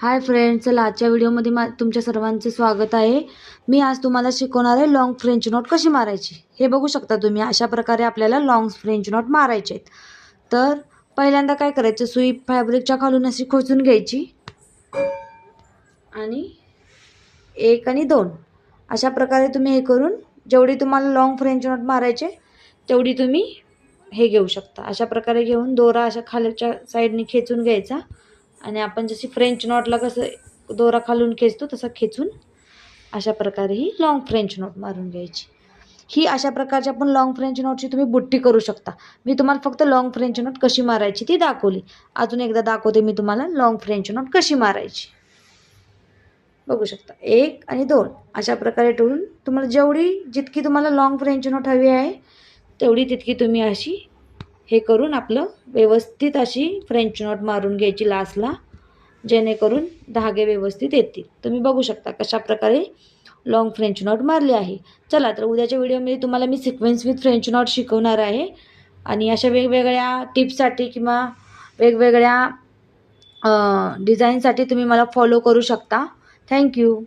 Hi friends, चला आजच्या व्हिडिओमध्ये तुमच्या सर्वांचे स्वागत आहे। मी आज तुम्हाला शिकवणार आहे लॉंग फ्रेंच नोट कशी मारायची। हे बघू शकता तुम्ही, अशा प्रकारे आपल्याला लॉंग फ्रेंच नोट मारायचे आहेत। तर पहिल्यांदा काय करायचं, सुई फॅब्रिकच्या खालून अशी खोचून घ्यायची आणि 1 आणि 2 अशा प्रकारे तुम्ही हे करून जेवढी तुम्हाला लॉंग फ्रेंच नोट मारायचे तेवढी तुम्ही हे घेऊ शकता। अशा प्रकारे घेऊन दोरा अशा खालच्या साईडने खेचून घ्यायचा आणि आपण जशी फ्रेंच नॉटला कसं दोरा खालून खेचतो तसा खेचून अशा प्रकारे ही लॉंग फ्रेंच नॉट मारून घ्यायची। ही अशा प्रकारची आपण लॉंग फ्रेंच नॉटची तुम्ही बुट्टी करू शकता। मी तुम्हाला फक्त लॉंग फ्रेंच नॉट कशी मारायची ती दाखवली। अजून एकदा दाखवते मी तुम्हाला लॉंग फ्रेंच नॉट कशी मारायची। बघू शकता 1 आणि 2 अशा प्रकारे ठेवून तुम्हाला जितकी तुम्हाला लॉंग फ्रेंच नॉट हवी आहे तेवढी तितकी तुम्ही अशी हे करून आपलं व्यवस्थित अशी फ्रेंच नॉट मारून घ्यायची लास्टला, जेणेकरून धागे व्यवस्थित येतील। तुम्ही बघू शकता कशा प्रकारे लॉंग फ्रेंच नॉट मारली आहे। चला तर उद्याच्या व्हिडिओमध्ये तुम्हाला मी सिक्वेन्स विथ फ्रेंच नॉट शिकवणार आहे आणि अशा वेगवेगळ्या टिप्ससाठी किंवा वेगवेगळ्या डिझाईनसाठी तुम्ही मला फॉलो करू शकता। थँक्यू।